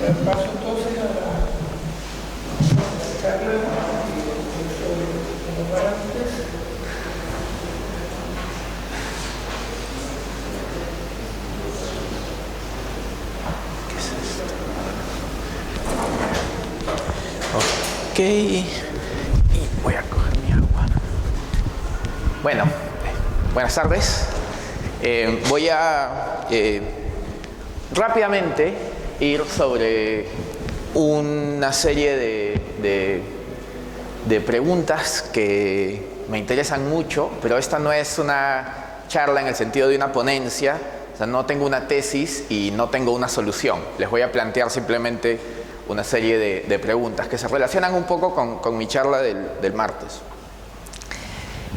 Paso entonces a la charla sobre colaborantes. Ok, y voy a coger mi agua. Bueno, buenas tardes. Voy a rápidamente ir sobre una serie de preguntas que me interesan mucho, pero esta no es una charla en el sentido de una ponencia, o sea, no tengo una tesis y no tengo una solución. Les voy a plantear simplemente una serie de preguntas que se relacionan un poco con mi charla del martes.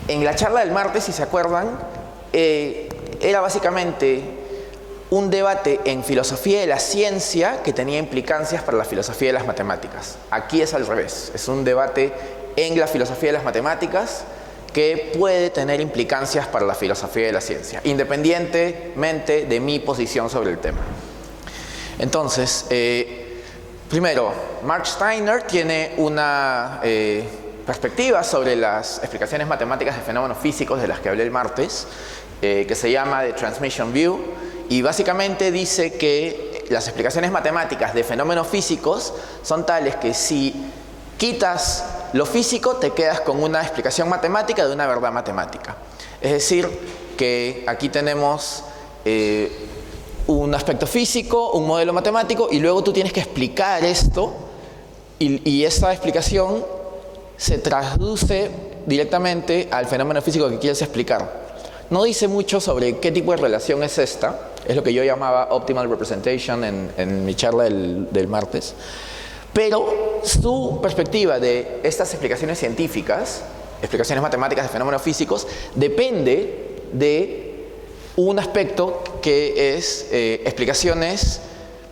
En la charla del martes, si se acuerdan, era básicamente un debate en filosofía de la ciencia que tenía implicancias para la filosofía de las matemáticas. Aquí es al revés, es un debate en la filosofía de las matemáticas que puede tener implicancias para la filosofía de la ciencia, independientemente de mi posición sobre el tema. Entonces, primero, Mark Steiner tiene una perspectiva sobre las explicaciones matemáticas de fenómenos físicos de las que hablé el martes, que se llama The Transmission View, y básicamente dice que las explicaciones matemáticas de fenómenos físicos son tales que si quitas lo físico te quedas con una explicación matemática de una verdad matemática. Es decir, que aquí tenemos un aspecto físico, un modelo matemático, y luego tú tienes que explicar esto, y esta explicación se traduce directamente al fenómeno físico que quieres explicar. No dice mucho sobre qué tipo de relación es esta, es lo que yo llamaba optimal representation en mi charla del martes, pero su perspectiva de estas explicaciones científicas, explicaciones matemáticas de fenómenos físicos, depende de un aspecto que es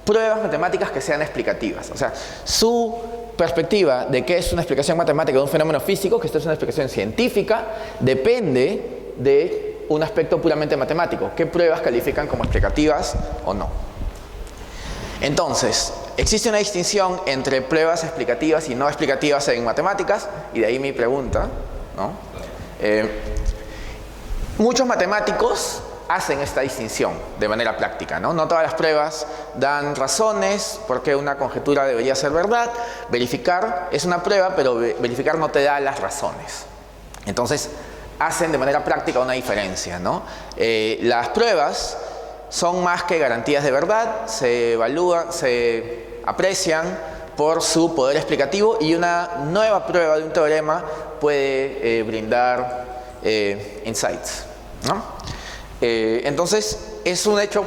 pruebas matemáticas que sean explicativas. O sea, su perspectiva de qué es una explicación matemática de un fenómeno físico, que esto es una explicación científica, depende de un aspecto puramente matemático. ¿Qué pruebas califican como explicativas o no? Entonces, existe una distinción entre pruebas explicativas y no explicativas en matemáticas, y de ahí mi pregunta, ¿no? Muchos matemáticos hacen esta distinción de manera práctica, ¿no? No todas las pruebas dan razones por qué una conjetura debería ser verdad. Verificar es una prueba, pero verificar no te da las razones. Entonces, hacen de manera práctica una diferencia, ¿no? Las pruebas son más que garantías de verdad, se evalúan, se aprecian por su poder explicativo, y una nueva prueba de un teorema puede brindar insights, ¿no? Entonces, es un hecho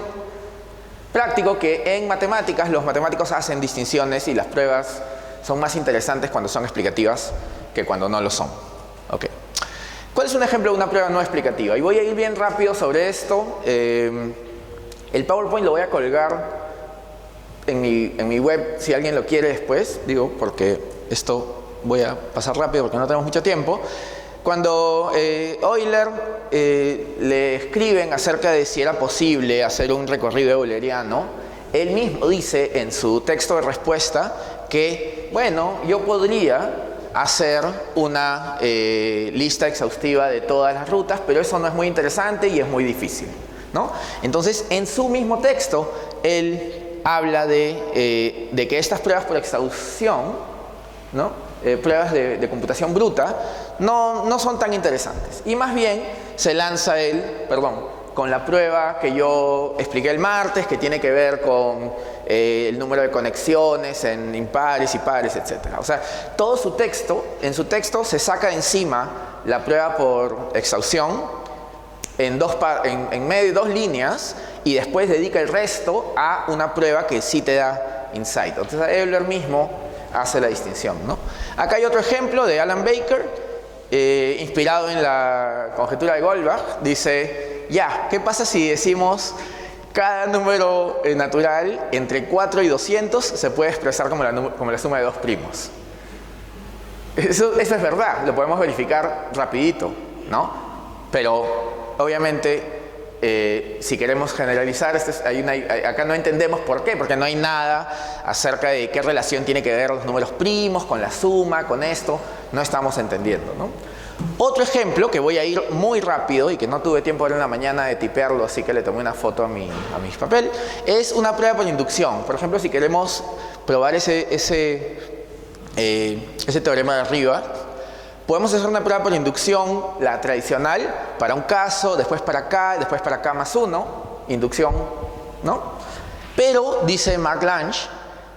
práctico que en matemáticas los matemáticos hacen distinciones, y las pruebas son más interesantes cuando son explicativas que cuando no lo son. Okay. ¿Cuál es un ejemplo de una prueba no explicativa? Y voy a ir bien rápido sobre esto. El PowerPoint lo voy a colgar en mi web si alguien lo quiere después, digo, porque esto voy a pasar rápido porque no tenemos mucho tiempo. Cuando Euler le escriben acerca de si era posible hacer un recorrido euleriano, él mismo dice en su texto de respuesta que, bueno, yo podría hacer una lista exhaustiva de todas las rutas, pero eso no es muy interesante y es muy difícil, ¿no? Entonces, en su mismo texto, él habla de que estas pruebas por exhaustión, ¿no? Pruebas de computación bruta, no son tan interesantes. Y más bien se lanza con la prueba que yo expliqué el martes, que tiene que ver con el número de conexiones en impares y pares, etc. O sea, en su texto se saca de encima la prueba por exhaustión en medio de dos líneas, y después dedica el resto a una prueba que sí te da insight. Entonces Euler mismo hace la distinción, ¿no? Acá hay otro ejemplo de Alan Baker, inspirado en la conjetura de Goldbach. Dice, ¿qué pasa si decimos cada número natural entre 4 y 200 se puede expresar como la suma de dos primos? Eso es verdad, lo podemos verificar rapidito, ¿no? Pero obviamente si queremos generalizar, acá no entendemos por qué, porque no hay nada acerca de qué relación tiene que ver los números primos con la suma, con esto, no estamos entendiendo, ¿no? Otro ejemplo, que voy a ir muy rápido y que no tuve tiempo ahora en la mañana de tipearlo, así que le tomé una foto a mi papel, es una prueba por inducción. Por ejemplo, si queremos probar ese teorema de arriba, podemos hacer una prueba por inducción, la tradicional, para un caso, después para acá más 1, inducción, ¿no? Pero, dice Mark Lange,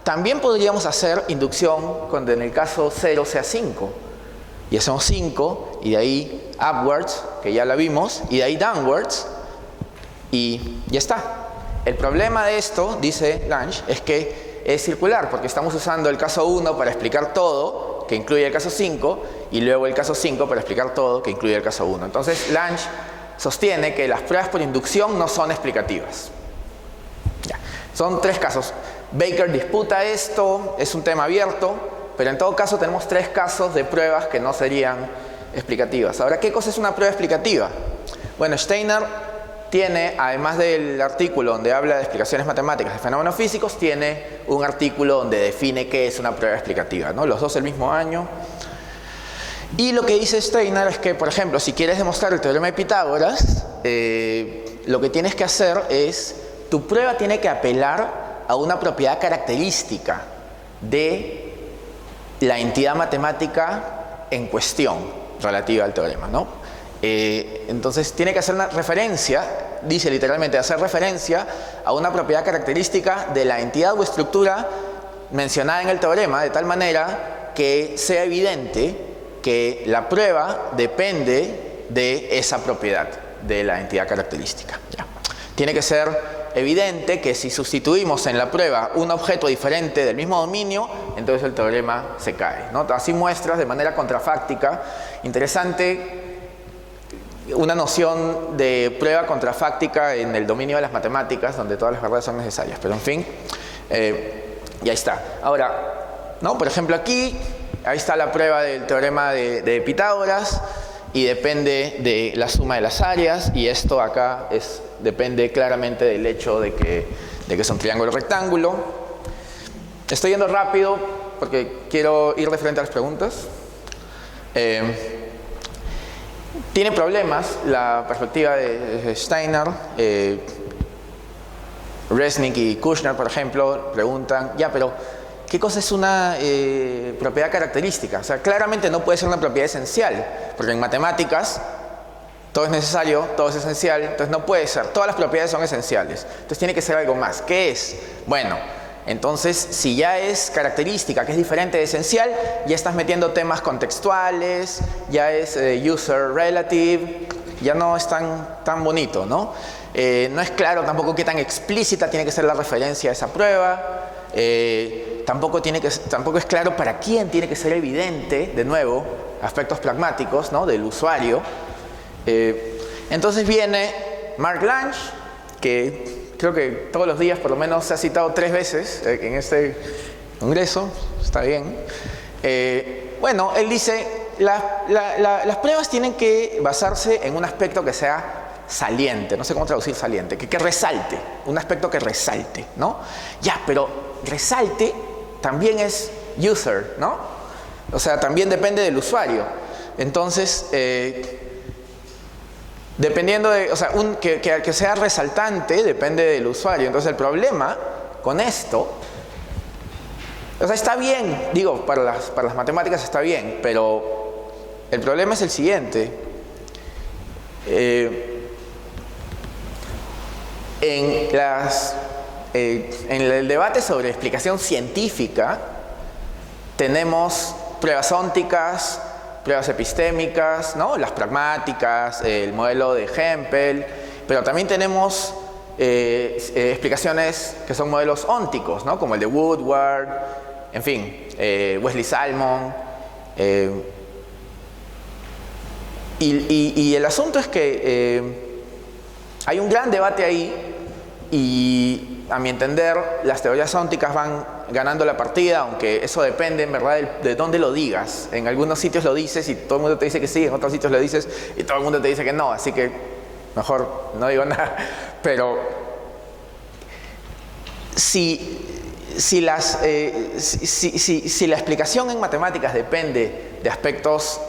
también podríamos hacer inducción cuando en el caso 0 sea 5. Y hacemos 5, y de ahí upwards, que ya la vimos, y de ahí downwards, y ya está. El problema de esto, dice Lange, es que es circular, porque estamos usando el caso 1 para explicar todo, que incluye el caso 5, y luego el caso 5 para explicar todo, que incluye el caso 1. Entonces, Lange sostiene que las pruebas por inducción no son explicativas. Ya. Son 3 casos. Baker disputa esto, es un tema abierto, pero en todo caso tenemos 3 casos de pruebas que no serían explicativas. Ahora, ¿qué cosa es una prueba explicativa? Bueno, Steiner tiene, además del artículo donde habla de explicaciones matemáticas de fenómenos físicos, tiene un artículo donde define qué es una prueba explicativa, ¿no? Los dos el mismo año. Y lo que dice Steiner es que, por ejemplo, si quieres demostrar el teorema de Pitágoras, lo que tienes que hacer es, tu prueba tiene que apelar a una propiedad característica de la entidad matemática en cuestión relativa al teorema, ¿no? Entonces tiene que hacer una referencia, dice literalmente, hacer referencia a una propiedad característica de la entidad o estructura mencionada en el teorema, de tal manera que sea evidente que la prueba depende de esa propiedad de la entidad característica. ¿Ya? Tiene que ser evidente que si sustituimos en la prueba un objeto diferente del mismo dominio, entonces el teorema se cae, ¿no? Así muestras de manera contrafáctica. Interesante, una noción de prueba contrafáctica en el dominio de las matemáticas, donde todas las verdades son necesarias. Pero en fin, ya está. Ahora, ¿no? Por ejemplo aquí, ahí está la prueba del teorema de Pitágoras, y depende de la suma de las áreas, y esto acá depende claramente del hecho de que es un triángulo rectángulo. Estoy yendo rápido porque quiero ir de frente a las preguntas. Tiene problemas la perspectiva de Steiner. Resnick y Kushner, por ejemplo, preguntan, ya, pero ¿qué cosa es una propiedad característica? O sea, claramente no puede ser una propiedad esencial, porque en matemáticas todo es necesario, todo es esencial, entonces no puede ser. Todas las propiedades son esenciales. Entonces tiene que ser algo más. ¿Qué es? Bueno, entonces si ya es característica, que es diferente de esencial, ya estás metiendo temas contextuales, ya es user relative, ya no es tan bonito, ¿no? No es claro tampoco qué tan explícita tiene que ser la referencia a esa prueba. Tampoco es claro para quién tiene que ser evidente, de nuevo, aspectos pragmáticos, ¿no? Del usuario. Entonces viene Mark Lange, que creo que todos los días por lo menos se ha citado 3 veces en este congreso, está bien. Bueno, él dice, las pruebas tienen que basarse en un aspecto que sea saliente, no sé cómo traducir saliente, que resalte, un aspecto que resalte, ¿no? Ya, pero resalte también es user, ¿no? O sea, también depende del usuario. Entonces, dependiendo de, o sea, que sea resaltante depende del usuario. Entonces, el problema con esto, o sea, está bien, digo, para las matemáticas está bien, pero el problema es el siguiente. En el debate sobre explicación científica tenemos pruebas ónticas, pruebas epistémicas, ¿no? Las pragmáticas, el modelo de Hempel, pero también tenemos explicaciones que son modelos ónticos, ¿no? Como el de Woodward, en fin, Wesley Salmon. Y el asunto es que hay un gran debate ahí, y a mi entender las teorías ónticas van ganando la partida, aunque eso depende en verdad de dónde lo digas. En algunos sitios lo dices y todo el mundo te dice que sí, en otros sitios lo dices y todo el mundo te dice que no, así que mejor no digo nada, pero si la explicación en matemáticas depende de aspectos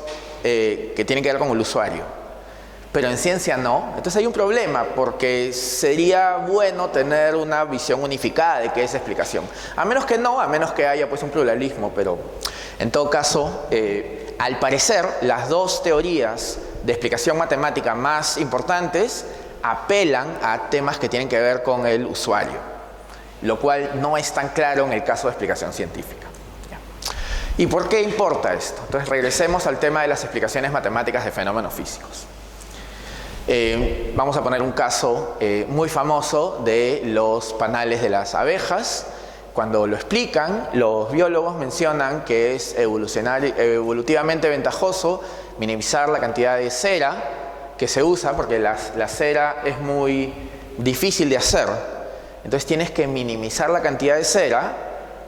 que tienen que ver con el usuario, pero en ciencia no, entonces hay un problema, porque sería bueno tener una visión unificada de qué es explicación. A menos que haya pues un pluralismo, pero en todo caso, al parecer, las dos teorías de explicación matemática más importantes apelan a temas que tienen que ver con el usuario, lo cual no es tan claro en el caso de explicación científica. ¿Y por qué importa esto? Entonces regresemos al tema de las explicaciones matemáticas de fenómenos físicos. Vamos a poner un caso muy famoso de los panales de las abejas. Cuando lo explican, los biólogos mencionan que es evolutivamente ventajoso minimizar la cantidad de cera que se usa, porque la cera es muy difícil de hacer. Entonces tienes que minimizar la cantidad de cera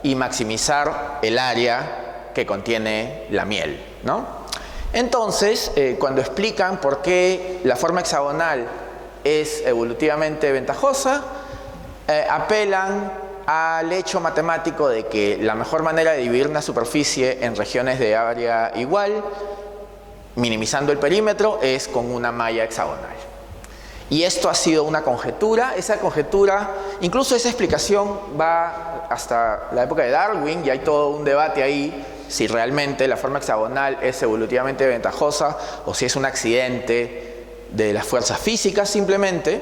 y maximizar el área que contiene la miel, ¿no? Entonces, cuando explican por qué la forma hexagonal es evolutivamente ventajosa, apelan al hecho matemático de que la mejor manera de dividir una superficie en regiones de área igual, minimizando el perímetro, es con una malla hexagonal. Y esto ha sido una conjetura. Esa conjetura, incluso esa explicación va hasta la época de Darwin, y hay todo un debate ahí si realmente la forma hexagonal es evolutivamente ventajosa o si es un accidente de las fuerzas físicas simplemente,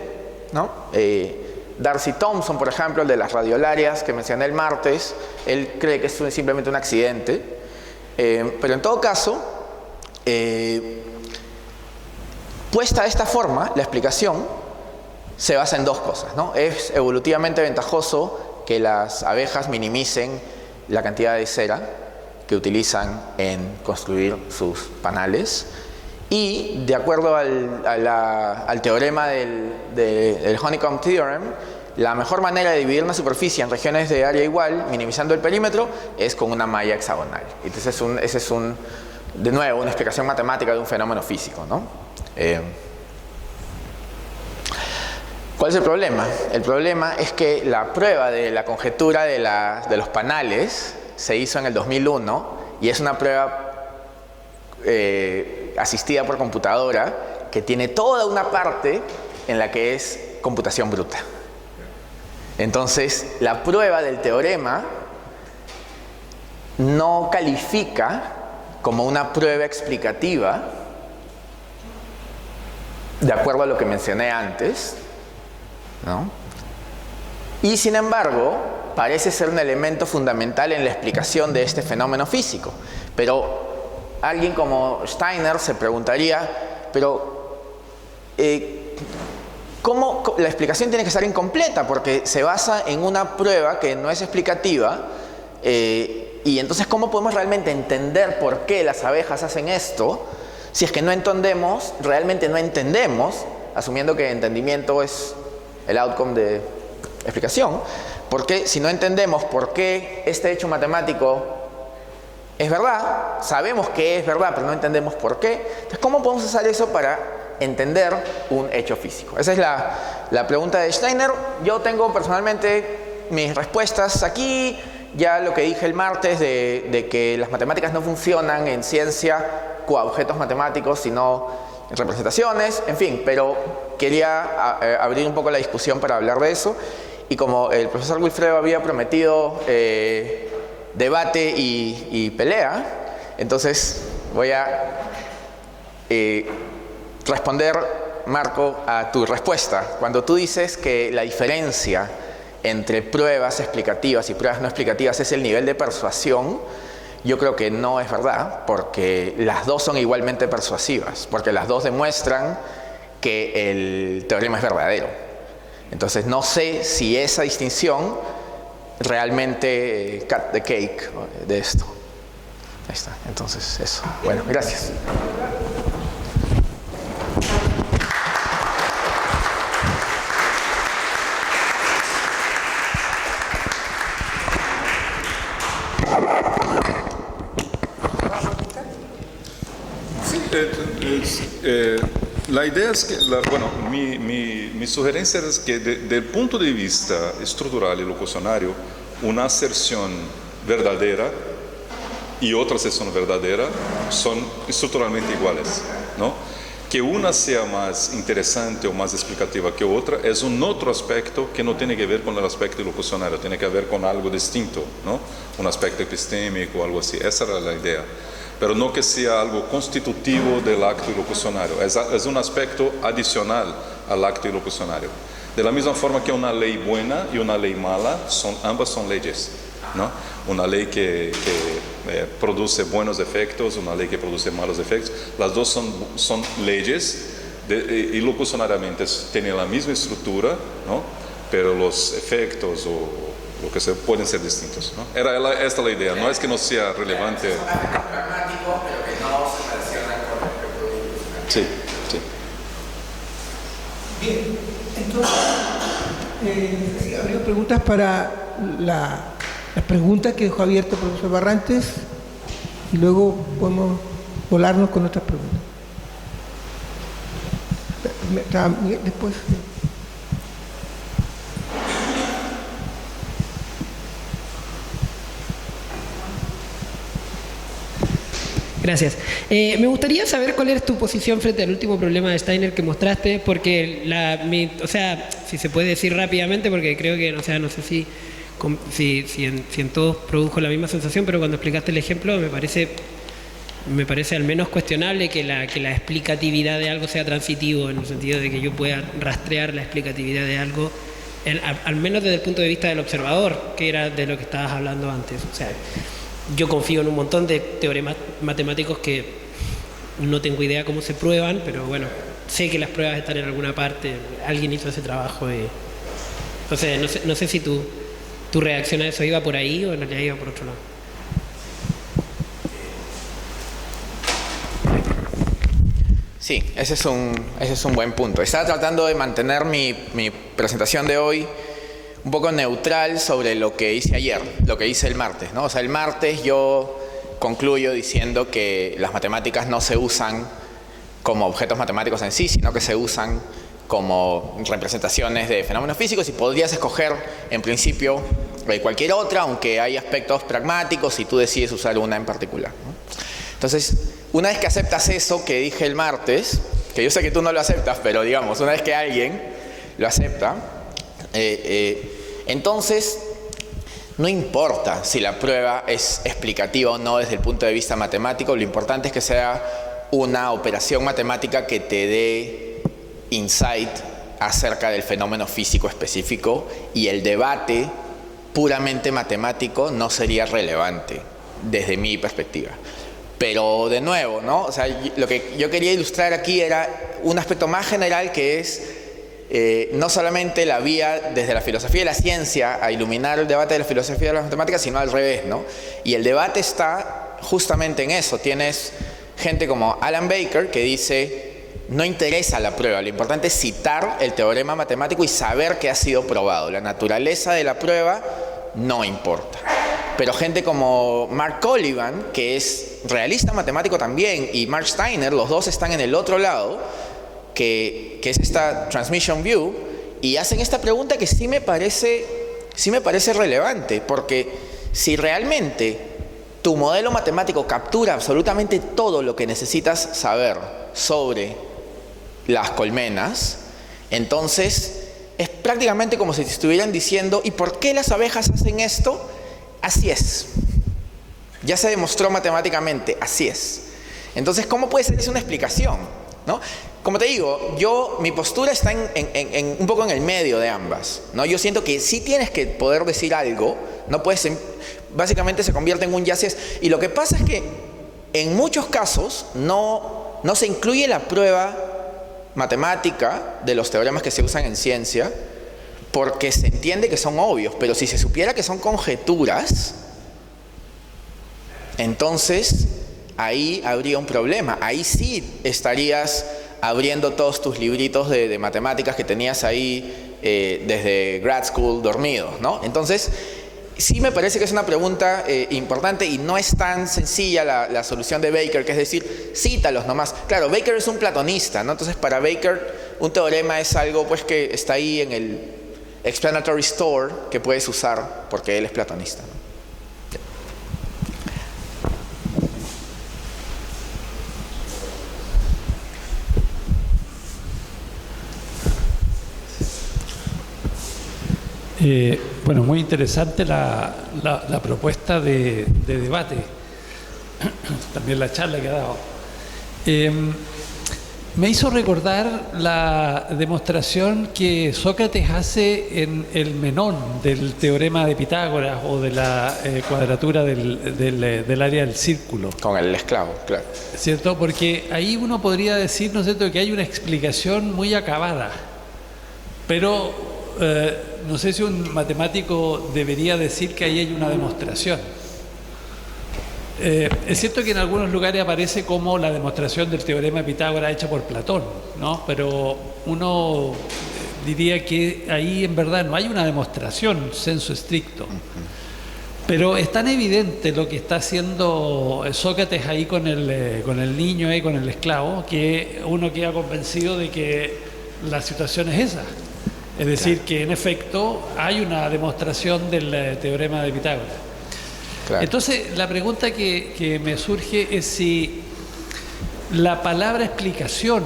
¿no? Darcy Thompson, por ejemplo, el de las radiolarias que mencioné el martes, él cree que es simplemente un accidente, pero en todo caso, puesta de esta forma, la explicación se basa en dos cosas, ¿no? Es evolutivamente ventajoso que las abejas minimicen la cantidad de cera que utilizan en construir sus panales, y de acuerdo al teorema del Honeycomb Theorem, la mejor manera de dividir una superficie en regiones de área igual, minimizando el perímetro, es con una malla hexagonal. Entonces ese es de nuevo, una explicación matemática de un fenómeno físico, ¿no? ¿Cuál es el problema? El problema es que la prueba de la conjetura de los panales se hizo en el 2001, y es una prueba asistida por computadora que tiene toda una parte en la que es computación bruta. Entonces, la prueba del teorema no califica como una prueba explicativa de acuerdo a lo que mencioné antes, ¿no? Y sin embargo, parece ser un elemento fundamental en la explicación de este fenómeno físico. Pero alguien como Steiner se preguntaría, pero ¿cómo la explicación tiene que ser incompleta? Porque se basa en una prueba que no es explicativa, y entonces ¿cómo podemos realmente entender por qué las abejas hacen esto si es que no entendemos, realmente no entendemos, asumiendo que entendimiento es el outcome de explicación? Porque si no entendemos por qué este hecho matemático es verdad, sabemos que es verdad, pero no entendemos por qué, entonces ¿cómo podemos usar eso para entender un hecho físico? Esa es la pregunta de Steiner. Yo tengo personalmente mis respuestas aquí. Ya lo que dije el martes de que las matemáticas no funcionan en ciencia con objetos matemáticos, sino en representaciones, en fin, pero quería abrir un poco la discusión para hablar de eso. Y como el profesor Wilfredo había prometido debate y pelea, entonces voy a responder, Marco, a tu respuesta. Cuando tú dices que la diferencia entre pruebas explicativas y pruebas no explicativas es el nivel de persuasión, yo creo que no es verdad, porque las dos son igualmente persuasivas, porque las dos demuestran que el teorema es verdadero. Entonces no sé si esa distinción realmente cut the cake de esto. Ahí está, entonces eso. Bueno, gracias. Sí, La idea es que, bueno, mi sugerencia es que desde el punto de vista estructural y locucionario, una aserción verdadera y otra aserción verdadera son estructuralmente iguales, ¿no? Que una sea más interesante o más explicativa que otra es un otro aspecto que no tiene que ver con el aspecto locucionario, tiene que ver con algo distinto, ¿no? Un aspecto epistémico o algo así. Esa era la idea. Pero no que sea algo constitutivo del acto locucionario, es un aspecto adicional al acto locucionario. De la misma forma que una ley buena y una ley mala, ambas son leyes, ¿no? Una ley que produce buenos efectos, una ley que produce malos efectos, las dos son leyes y locucionariamente tienen la misma estructura, ¿no? Pero los efectos o lo que pueden ser distintos, ¿no? Esta la idea, no es que no sea relevante. Pragmático, pero que no se relacionan con el aspecto. Sí, sí. Bien, entonces, habría preguntas para las preguntas que dejó abierto el profesor Barrantes y luego podemos volarnos con otras preguntas. Después. Gracias. Me gustaría saber cuál es tu posición frente al último problema de Steiner que mostraste, porque o sea, si se puede decir rápidamente, porque creo que, o sea, no sé si en todos produjo la misma sensación, pero cuando explicaste el ejemplo me parece al menos cuestionable que la explicatividad de algo sea transitivo, en el sentido de que yo pueda rastrear la explicatividad de algo, al menos desde el punto de vista del observador, que era de lo que estabas hablando antes. O sea, yo confío en un montón de teoremas matemáticos que no tengo idea cómo se prueban, pero bueno, sé que las pruebas están en alguna parte, alguien hizo ese trabajo y... Entonces, no sé si tu reacción a eso iba por ahí o en realidad iba por otro lado. Sí, ese es un buen punto. Estaba tratando de mantener mi presentación de hoy un poco neutral sobre lo que hice ayer, lo que hice el martes, ¿no? O sea, el martes yo concluyo diciendo que las matemáticas no se usan como objetos matemáticos en sí, sino que se usan como representaciones de fenómenos físicos y podrías escoger en principio cualquier otra, aunque hay aspectos pragmáticos y tú decides usar una en particular, ¿no? Entonces, una vez que aceptas eso que dije el martes, que yo sé que tú no lo aceptas, pero digamos, una vez que alguien lo acepta, entonces no importa si la prueba es explicativa o no desde el punto de vista matemático, lo importante es que sea una operación matemática que te dé insight acerca del fenómeno físico específico, y el debate puramente matemático no sería relevante desde mi perspectiva. Pero de nuevo, ¿no? O sea, lo que yo quería ilustrar aquí era un aspecto más general, que es no solamente la vía desde la filosofía de la ciencia a iluminar el debate de la filosofía de las matemáticas, sino al revés, ¿no? Y el debate está justamente en eso. Tienes gente como Alan Baker que dice: no interesa la prueba, lo importante es citar el teorema matemático y saber que ha sido probado. La naturaleza de la prueba no importa. Pero gente como Mark Colivan, que es realista matemático también, y Mark Steiner, los dos están en el otro lado, que es esta transmission view, y hacen esta pregunta que sí me parece relevante, porque si realmente tu modelo matemático captura absolutamente todo lo que necesitas saber sobre las colmenas, entonces es prácticamente como si te estuvieran diciendo: ¿y por qué las abejas hacen esto? Así es. Ya se demostró matemáticamente, así es. Entonces, ¿cómo puede ser eso una explicación? ¿No? Como te digo, mi postura está un poco en el medio de ambas, ¿no? Yo siento que sí tienes que poder decir algo, no puedes, básicamente se convierte en un ya es. Y lo que pasa es que en muchos casos no se incluye la prueba matemática de los teoremas que se usan en ciencia, porque se entiende que son obvios, pero si se supiera que son conjeturas, entonces ahí habría un problema. Ahí sí estarías abriendo todos tus libritos de matemáticas que tenías ahí desde grad school dormidos, ¿no? Entonces, Sí me parece que es una pregunta importante y no es tan sencilla la solución de Baker, que es decir, cítalos nomás. Claro, Baker es un platonista, ¿no? Entonces para Baker un teorema es algo pues que está ahí en el explanatory store que puedes usar porque él es platonista, ¿no? Bueno, muy interesante la propuesta de debate, también la charla que ha dado. Me hizo recordar la demostración que Sócrates hace en el Menón del teorema de Pitágoras o de la cuadratura del área del círculo. Con el esclavo, claro. ¿Cierto? Porque ahí uno podría decir, ¿no es cierto?, que hay una explicación muy acabada, pero no sé si un matemático debería decir que ahí hay una demostración. Es cierto que en algunos lugares aparece como la demostración del teorema de Pitágoras hecha por Platón, ¿no? Pero uno diría que ahí en verdad no hay una demostración sensu stricto. Pero es tan evidente lo que está haciendo Sócrates ahí con el niño y con el esclavo, que uno queda convencido de que la situación es esa. Es decir, que en efecto hay una demostración del teorema de Pitágoras. Claro. Entonces, la pregunta que me surge es si la palabra explicación,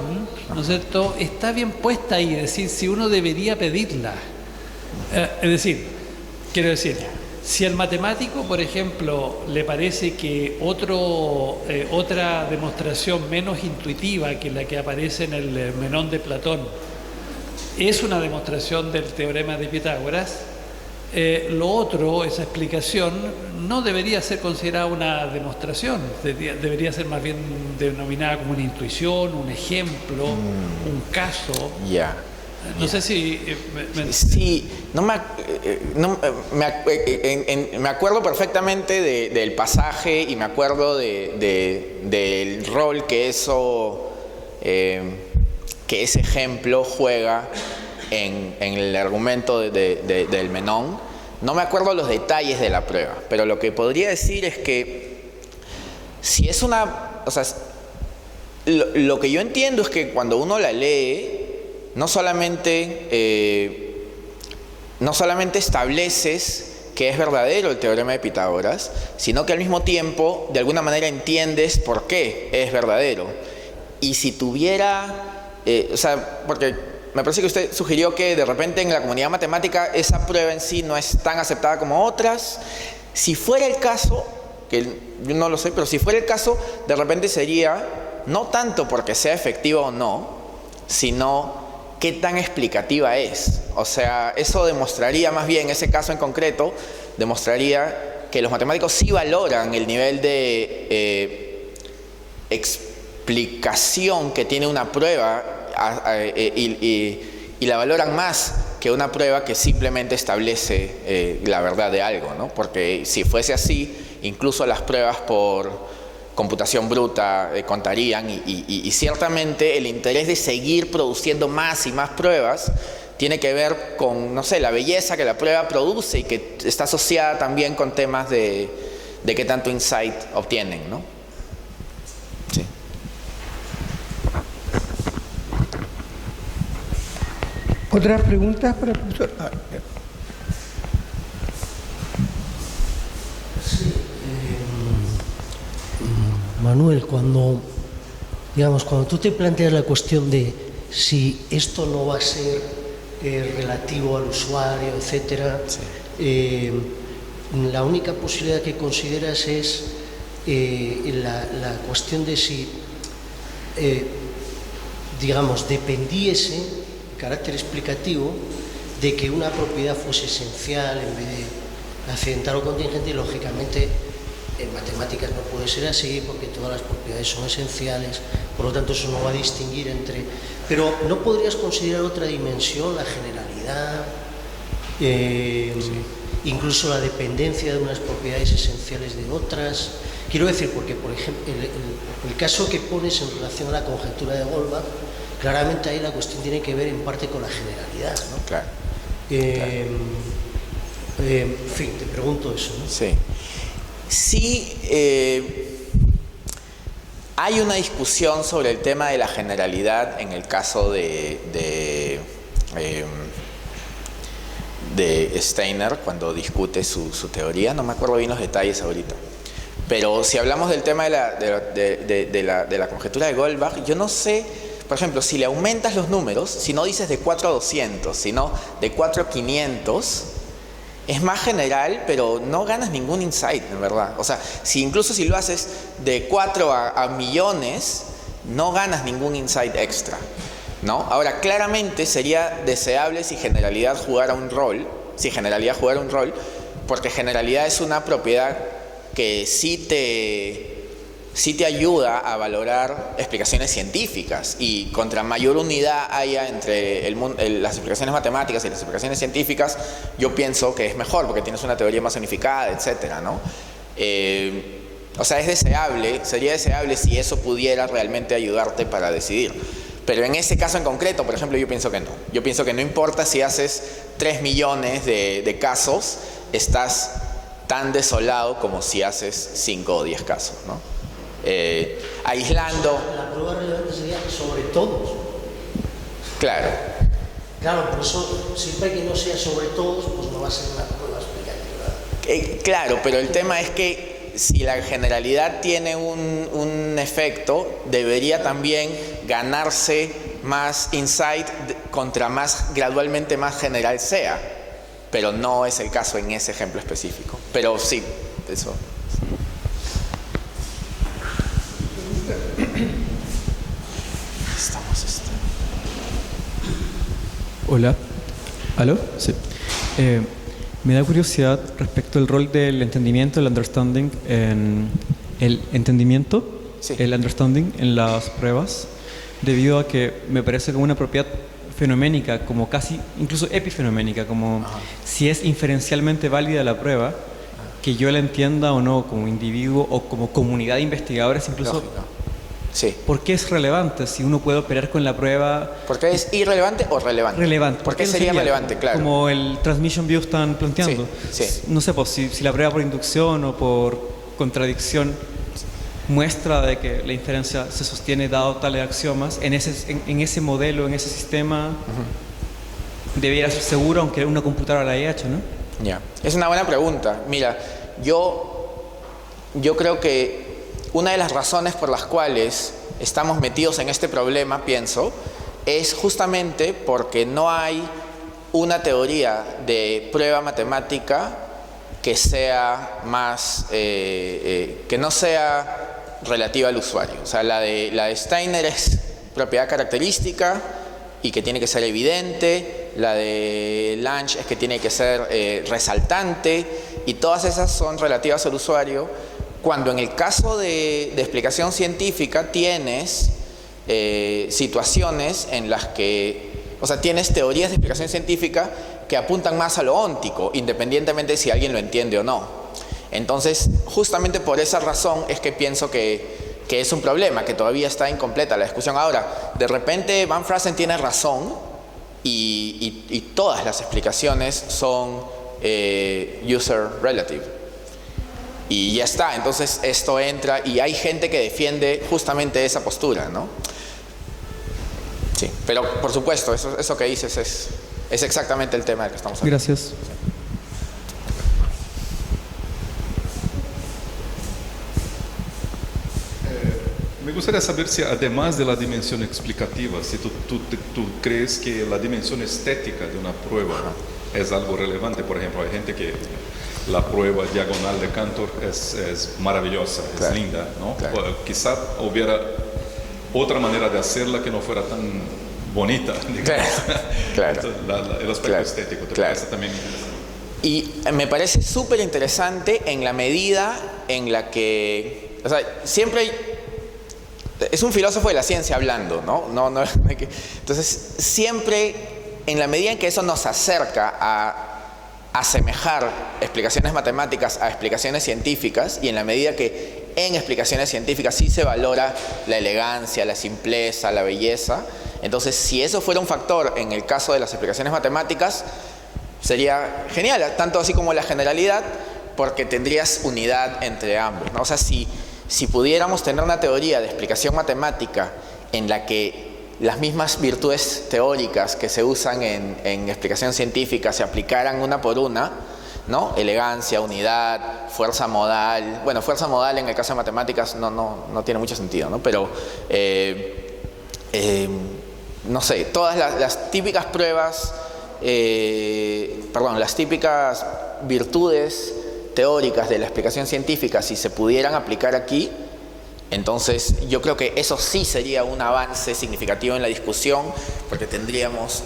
¿no es cierto?, está bien puesta ahí, es decir, si uno debería pedirla. Es decir, quiero decir, si al matemático, por ejemplo, le parece que otra demostración menos intuitiva que la que aparece en el Menón de Platón es una demostración del teorema de Pitágoras, lo otro, esa explicación, no debería ser considerada una demostración, debería ser más bien denominada como una intuición, un ejemplo, un caso. Ya. No sé si... Sí, me acuerdo perfectamente del pasaje y me acuerdo del rol que ese ejemplo juega en el argumento del Menón. No me acuerdo los detalles de la prueba, pero lo que podría decir es que si es o sea, lo que yo entiendo es que cuando uno la lee, no solamente estableces que es verdadero el teorema de Pitágoras, sino que al mismo tiempo, de alguna manera, entiendes por qué es verdadero. Y si tuviera... o sea, porque me parece que usted sugirió que de repente en la comunidad matemática esa prueba en sí no es tan aceptada como otras. Si fuera el caso, que yo no lo sé, pero si fuera el caso, de repente sería no tanto porque sea efectiva o no, sino qué tan explicativa es. O sea, eso demostraría más bien, ese caso en concreto, demostraría que los matemáticos sí valoran el nivel de explicación que tiene una prueba y la valoran más que una prueba que simplemente establece la verdad de algo, ¿no? Porque si fuese así, incluso las pruebas por computación bruta contarían y ciertamente el interés de seguir produciendo más y más pruebas tiene que ver con, no sé, la belleza que la prueba produce y que está asociada también con temas de qué tanto insight obtienen, ¿no? Sí. ¿Otras preguntas para el profesor? Sí, Manuel, cuando tú te planteas la cuestión de si esto no va a ser relativo al usuario, etcétera, sí. La única posibilidad que consideras es la cuestión de si, dependiese carácter explicativo de que una propiedad fuese esencial en vez de accidental o contingente, y lógicamente en matemáticas no puede ser así porque todas las propiedades son esenciales, por lo tanto eso no va a distinguir entre... Pero ¿no podrías considerar otra dimensión, la generalidad, incluso la dependencia de unas propiedades esenciales de otras? Quiero decir, porque por ejemplo el caso que pones en relación a la conjetura de Goldbach, claramente ahí la cuestión tiene que ver en parte con la generalidad, ¿no? Claro. En fin, te pregunto eso, ¿no? Sí. Sí, hay una discusión sobre el tema de la generalidad en el caso de Steiner cuando discute su teoría. No me acuerdo bien los detalles ahorita. Pero si hablamos del tema de la conjetura de Goldbach, yo no sé, por ejemplo, si le aumentas los números, si no dices de 4 a 200, sino de 4 a 500, es más general, pero no ganas ningún insight, en verdad. O sea, incluso si lo haces de 4 a millones, no ganas ningún insight extra, ¿no? Ahora, claramente sería deseable si generalidad jugara un rol, porque generalidad es una propiedad que sí te ayuda a valorar explicaciones científicas, y contra mayor unidad haya entre las explicaciones matemáticas y las explicaciones científicas, yo pienso que es mejor porque tienes una teoría más unificada, etcétera, ¿no? O sea, sería deseable si eso pudiera realmente ayudarte para decidir. Pero en ese caso en concreto, por ejemplo, yo pienso que no. Yo pienso que no importa si haces 3 millones de casos, estás tan desolado como si haces 5 o 10 casos, ¿no? Aislando. La prueba relevante sería sobre todos. Claro. Claro, por eso, siempre que no sea sobre todos, pues no va a ser una prueba explicativa. Claro, pero el tema es que si la generalidad tiene un efecto, debería también ganarse más insight contra más gradualmente más general sea. Pero no es el caso en ese ejemplo específico. Pero sí, eso. Hola. ¿Aló? Sí. Me da curiosidad respecto al rol del entendimiento, el understanding, en el entendimiento, sí, el understanding en las pruebas, debido a que me parece como una propiedad fenoménica, como casi, incluso epifenoménica, como si es inferencialmente válida la prueba, que yo la entienda o no como individuo o como comunidad de investigadores, incluso. Lógico. Sí. ¿Por qué es relevante si uno puede operar con la prueba? ¿Por qué es irrelevante o relevante? Relevante. ¿Por qué sería relevante? Claro. Como el transmission view están planteando. Sí, sí. No sé, pues, si la prueba por inducción o por contradicción muestra de que la inferencia se sostiene dado tales axiomas, en ese modelo, en ese sistema, debiera ser seguro, aunque una computadora la haya hecho, ¿no? Ya. Es una buena pregunta. Mira, yo creo que una de las razones por las cuales estamos metidos en este problema, pienso, es justamente porque no hay una teoría de prueba matemática que sea más, que no sea relativa al usuario. O sea, la de Steiner es propiedad característica y que tiene que ser evidente. La de Lange es que tiene que ser resaltante, y todas esas son relativas al usuario, cuando en el caso de explicación científica tienes situaciones en las que, o sea, tienes teorías de explicación científica que apuntan más a lo óntico, independientemente de si alguien lo entiende o no. Entonces, justamente por esa razón es que pienso que es un problema, que todavía está incompleta la discusión. Ahora, de repente Van Fraassen tiene razón y todas las explicaciones son user relative. Y ya está, entonces esto entra, y hay gente que defiende justamente esa postura, ¿no? Sí, pero por supuesto, eso que dices es exactamente el tema del que estamos hablando. Gracias. Me gustaría saber si, además de la dimensión explicativa, si tú crees que la dimensión estética de una prueba es algo relevante. Por ejemplo, hay gente que la prueba diagonal de Cantor es maravillosa, claro, es linda, ¿no? Claro. Quizá hubiera otra manera de hacerla que no fuera tan bonita, digamos. Claro. El aspecto estético, ¿te parece también interesante? Y me parece súper interesante en la medida en la que, o sea, siempre es un filósofo de la ciencia hablando, ¿no? Entonces, siempre en la medida en que eso nos acerca a asemejar explicaciones matemáticas a explicaciones científicas, y en la medida que en explicaciones científicas sí se valora la elegancia, la simpleza, la belleza, entonces si eso fuera un factor en el caso de las explicaciones matemáticas, Sería genial, tanto así como la generalidad, porque tendrías unidad entre ambos, ¿no? O sea, si pudiéramos tener una teoría de explicación matemática en la que las mismas virtudes teóricas que se usan en explicación científica se aplicaran una por una, ¿no? Elegancia, unidad, fuerza modal. Bueno, fuerza modal en el caso de matemáticas no tiene mucho sentido, ¿no? Pero, no sé, todas las típicas pruebas, las típicas virtudes teóricas de la explicación científica, si se pudieran aplicar aquí, entonces yo creo que eso sí sería un avance significativo en la discusión, porque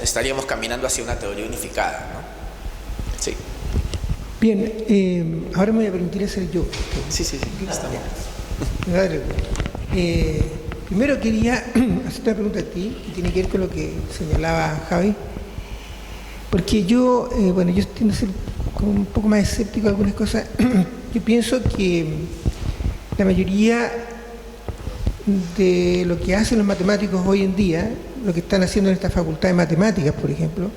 estaríamos caminando hacia una teoría unificada, ¿no? Sí. Bien, ahora me voy a permitir hacer yo. Sí, está bien. Primero quería hacer una pregunta a ti, que tiene que ver con lo que señalaba Javi, porque yo tiendo a ser como un poco más escéptico de algunas cosas. Yo pienso que la mayoría de lo que hacen los matemáticos hoy en día, lo que están haciendo en esta facultad de matemáticas, por ejemplo,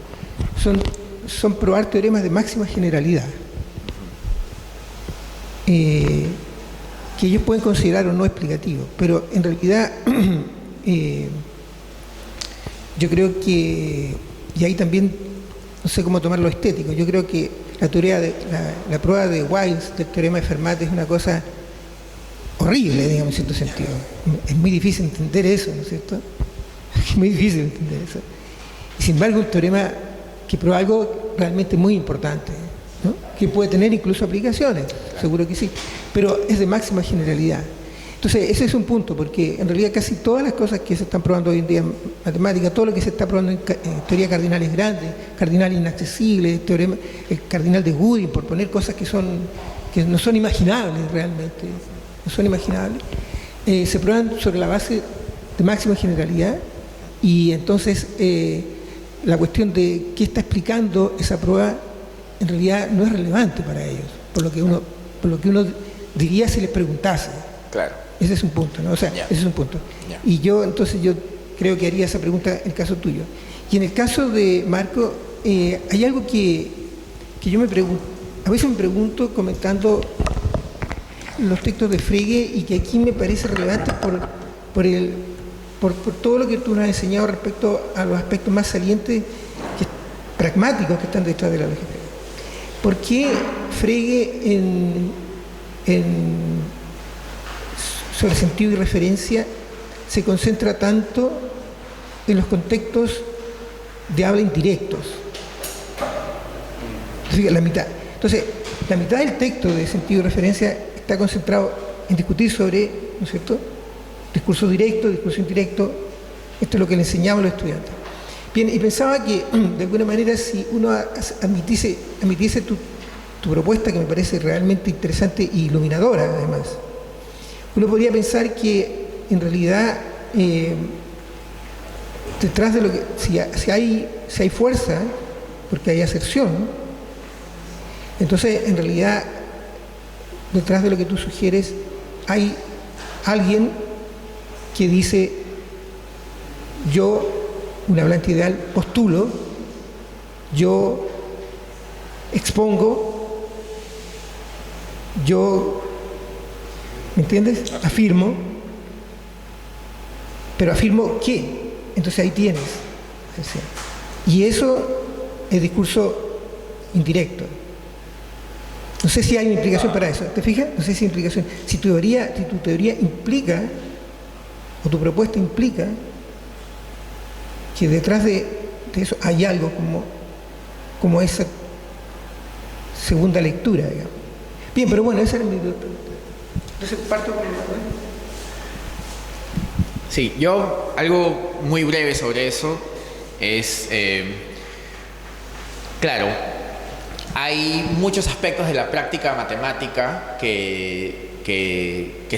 son probar teoremas de máxima generalidad, que ellos pueden considerar o no explicativos, pero en realidad yo creo que, y ahí también no sé cómo tomar lo estético, yo creo que la prueba de Wiles del teorema de Fermat es una cosa horrible, digamos, en cierto sentido. Es muy difícil entender eso, ¿no es cierto? Es muy difícil entender eso. Y sin embargo, un teorema que prueba algo realmente muy importante, ¿no? Que puede tener incluso aplicaciones, seguro que sí, pero es de máxima generalidad. Entonces, ese es un punto, porque en realidad casi todas las cosas que se están probando hoy en día en matemática, todo lo que se está probando en teoría de cardinales grandes, cardinal inaccesible, teorema, el cardinal de Gooding, por poner cosas que no son imaginables realmente, no son imaginables, se prueban sobre la base de máxima generalidad, y entonces la cuestión de qué está explicando esa prueba en realidad no es relevante para ellos, por lo que uno diría si les preguntase. Claro. Ese es un punto, ¿no? O sea, ese es un punto. Y yo creo que haría esa pregunta en el caso tuyo. Y en el caso de Marco, hay algo que yo me pregunto, a veces me pregunto comentando los textos de Frege, y que aquí me parece relevante por todo lo que tú nos has enseñado respecto a los aspectos más salientes, pragmáticos que están detrás de la lógica. ¿Por qué Frege sobre sentido y referencia se concentra tanto en los contextos de habla indirectos? La mitad. Entonces, la mitad del texto de sentido y referencia está concentrado en discutir sobre, ¿no es cierto?, discurso directo, discurso indirecto. Esto es lo que le enseñamos a los estudiantes. Bien, y pensaba que, de alguna manera, si uno admitiese tu propuesta, que me parece realmente interesante e iluminadora, además, uno podría pensar que, en realidad, detrás de lo que, si hay fuerza, porque hay aserción, entonces, en realidad, detrás de lo que tú sugieres, hay alguien que dice: yo, un hablante ideal, postulo, yo expongo, yo, ¿me entiendes?, afirmo, pero afirmo qué. Entonces ahí tienes. Y eso es discurso indirecto. No sé si hay una implicación para eso, ¿te fijas? No sé si hay implicación. Si tu teoría implica, o tu propuesta implica, que detrás de eso hay algo como esa segunda lectura, digamos. Bien, pero bueno, esa era mi pregunta. Entonces parto con Sí, yo algo muy breve sobre eso es, claro, hay muchos aspectos de la práctica matemática que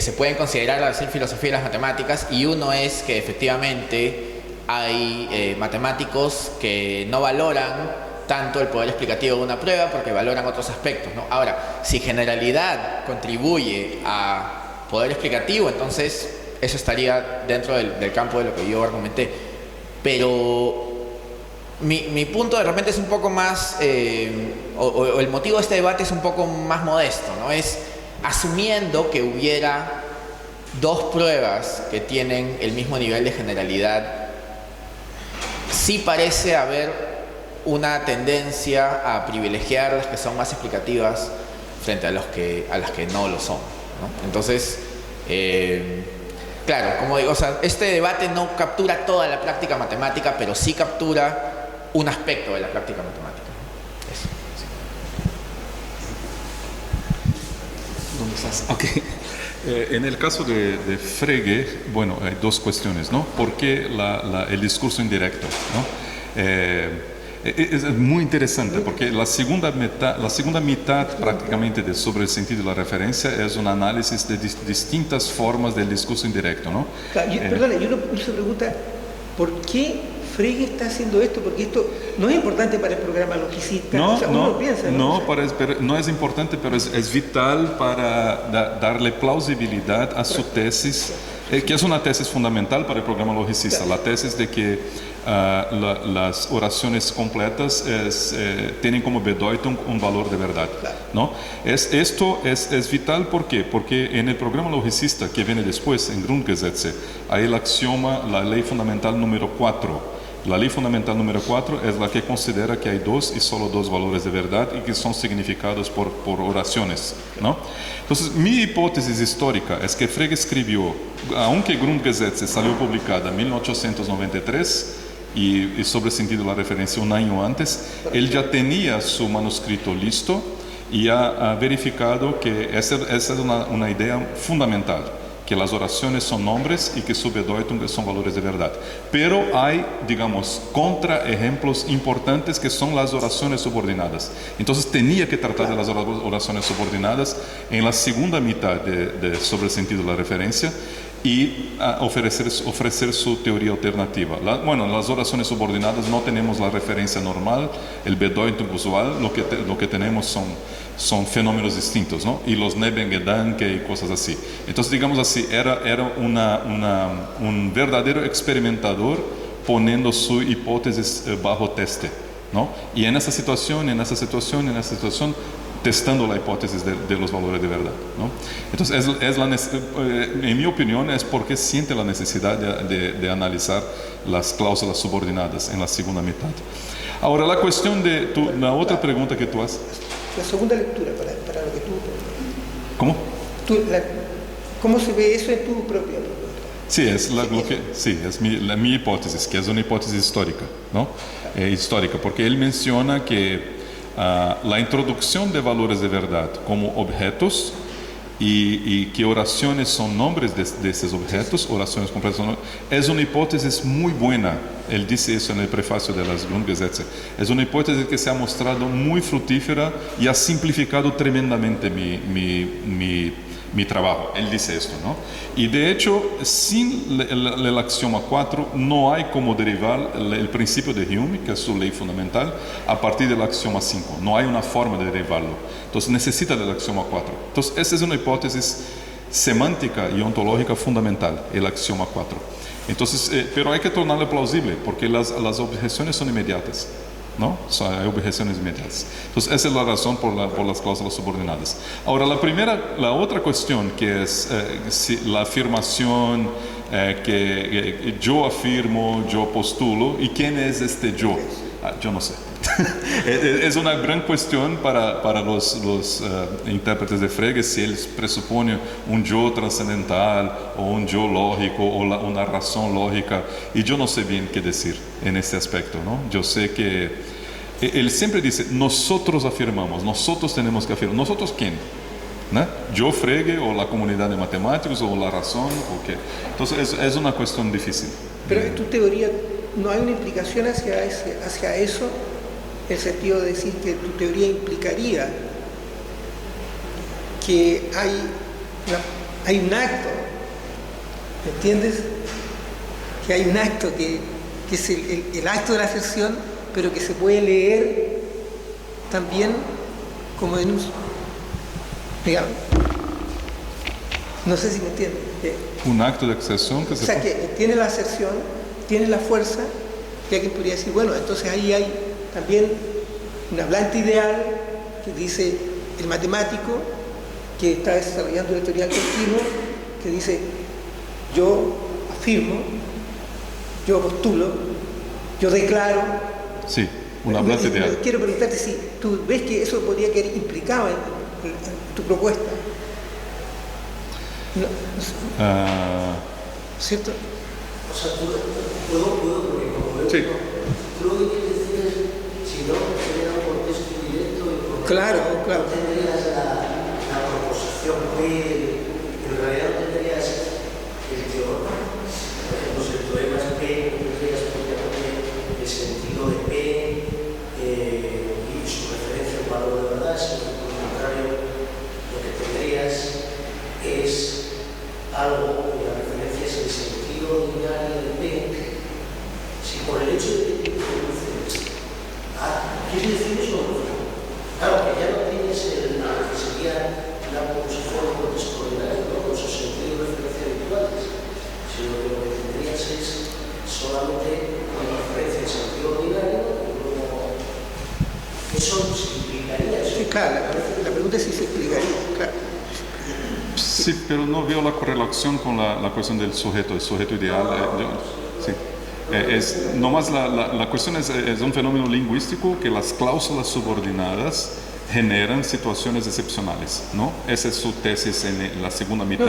se pueden considerar al hacer filosofía de las matemáticas, y uno es que efectivamente hay matemáticos que no valoran tanto el poder explicativo de una prueba porque valoran otros aspectos, ¿no? Ahora, si generalidad contribuye a poder explicativo, entonces eso estaría dentro del campo de lo que yo argumenté. Pero mi punto de repente es un poco más, o el motivo de este debate es un poco más modesto, ¿no? Es asumiendo que hubiera dos pruebas que tienen el mismo nivel de generalidad, sí parece haber una tendencia a privilegiar las que son más explicativas frente a las que no lo son, ¿no? Entonces, claro, como digo, o sea, este debate no captura toda la práctica matemática, pero sí captura un aspecto de la práctica matemática. Eso, sí. ¿Dónde estás? Ok. En el caso de Frege, bueno, hay dos cuestiones, ¿no? ¿Por qué el discurso indirecto, ¿no? Es muy interesante porque la segunda mitad prácticamente sobre el sentido de la referencia es un análisis de distintas formas del discurso indirecto, ¿no? Claro, perdona, uno se pregunta ¿por qué Frege está haciendo esto? Porque esto no es importante para el programa logicista. No, o sea, uno piensa, no es importante, pero es vital para darle plausibilidad a su tesis, que es una tesis fundamental para el programa logicista, la tesis de que las oraciones completas tienen como Bedeutung un valor de verdad, ¿no? Esto es vital, ¿por qué? Porque en el programa logicista que viene después, en Grundgesetze, hay el axioma, la ley fundamental número 4. La ley fundamental número 4 es la que considera que hay dos y solo dos valores de verdad y que son significados por oraciones, ¿no? Entonces, mi hipótesis histórica es que Frege escribió, aunque Grundgesetze salió publicada en 1893, y sobre el sentido de la referencia un año antes, él ya tenía su manuscrito listo y ha verificado que esa es una idea fundamental, que las oraciones son nombres y que su Bedeutung son valores de verdad. Pero hay, digamos, contraejemplos importantes que son las oraciones subordinadas. Entonces tenía que tratar de las oraciones subordinadas en la segunda mitad sobre el sentido de la referencia y ofrecer su teoría alternativa. Bueno, en las oraciones subordinadas no tenemos la referencia normal, el Bedeutung usual, lo que tenemos son fenómenos distintos, ¿no? Y los Nebengedanke y cosas así. Entonces, digamos así, era un verdadero experimentador poniendo su hipótesis bajo teste, ¿no? Y en esa situación, testando la hipótesis de los valores de verdad, ¿no? Entonces, en mi opinión, es porque siente la necesidad de analizar las cláusulas subordinadas en la segunda mitad. Ahora, la cuestión de la otra pregunta que tú haces. La segunda lectura para lo que tú... ¿Cómo? ¿Cómo se ve eso en tu propia pregunta? Sí, es mi hipótesis, que es una hipótesis histórica, ¿no? Histórica, porque él menciona que la introducción de valores de verdad como objetos y que oraciones son nombres de esos objetos, oraciones completas son nombres, es una hipótesis muy buena. Él dice eso en el prefacio de las Grundgesetze. Es una hipótesis que se ha mostrado muy fructífera y ha simplificado tremendamente mi trabajo. Él dice esto, ¿no? Y de hecho, sin el axioma 4, no hay como derivar el principio de Hume, que es su ley fundamental, a partir del axioma 5. No hay una forma de derivarlo. Entonces necesita del axioma 4. Entonces esa es una hipótesis semántica y ontológica fundamental, el axioma 4. Entonces, pero hay que tornarlo plausible, porque las objeciones son inmediatas, ¿no? O sea, hay objeciones inmediatas. Entonces, esa es la razón por las cláusulas subordinadas. Ahora, la otra cuestión, que es la afirmación que yo afirmo, yo postulo, ¿y quién es este yo? Yo no sé. Es una gran cuestión para los intérpretes de Frege, si él presupone un yo trascendental o un yo lógico o una razón lógica, y yo no sé bien qué decir en este aspecto, ¿no? Yo sé que él siempre dice, nosotros afirmamos, nosotros tenemos que afirmar. ¿Nosotros quién? ¿No? Yo, Frege, o la comunidad de matemáticos, o la razón, o qué. Entonces es una cuestión difícil. Pero en tu teoría no hay una implicación hacia eso, en el sentido de decir que tu teoría implicaría que hay un acto, ¿me entiendes? Que hay un acto que es el acto de la aserción, pero que se puede leer también como en un... digamos, no sé si me entiendes. Un acto de aserción que o sea, que tiene la aserción, tiene la fuerza, porque alguien podría decir, bueno, entonces ahí hay también una planta ideal que dice el matemático que está desarrollando una teoría continua, que dice, yo afirmo, yo postulo, yo declaro. Sí, una planta ideal. Quiero preguntarte si tú ves que eso podría quedar implicado en tu propuesta. No, ¿cierto? O sea, puedo, porque como veo, Sí. tú lo que quieres decir es, si no, sería un contexto directo y por Claro. no tendrías la proposición P, en realidad no tendrías el teorema, pues el teorema es P, no tendrías propiamente el sentido de P y su referencia al valor de verdad, sino que por el contrario, lo que tendrías es algo cuya referencia es el sentido ordinario de P, si por el hecho de que tú produces, ¿quiere decir eso? Claro, que ya no tienes lo que sería la proposición de contexto ordinario, ¿no? Con sus sentidos de referencia habituales, sino que lo que tendrías es solamente una referencia en sentido ordinario y luego eso se implicaría. Sí, claro, la pregunta es si se explicaría, claro. Sí, pero no veo la correlación con la cuestión del sujeto, el sujeto ideal. Sí. Nomás la cuestión es un fenómeno lingüístico que las cláusulas subordinadas generan situaciones excepcionales, ¿no? Esa es su tesis en la segunda mitad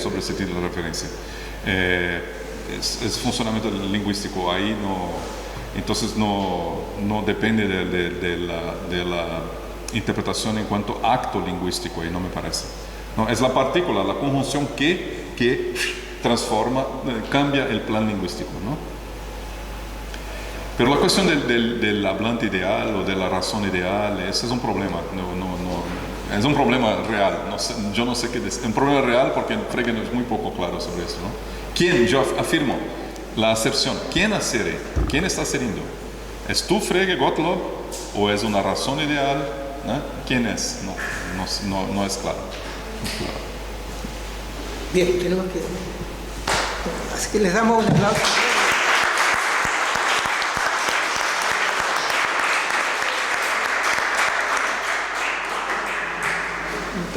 sobre el sentido de la referencia. Es funcionamiento lingüístico, ahí no, entonces no depende de la interpretación en cuanto a acto lingüístico, ahí no me parece. No, es la partícula, la conjunción que transforma, cambia el plan lingüístico, ¿no? Pero la cuestión del hablante ideal o de la razón ideal, ese es un problema, es un problema real, yo no sé qué decir, un problema real porque Frege es muy poco claro sobre eso, ¿no? ¿Quién? Yo afirmo, la aserción, ¿quién asere? ¿Quién está aseriendo? ¿Es tú, Frege, Gottlob, o es una razón ideal? ¿No? ¿Quién es? No es claro. Bien, tenemos que... Así que les damos un aplauso.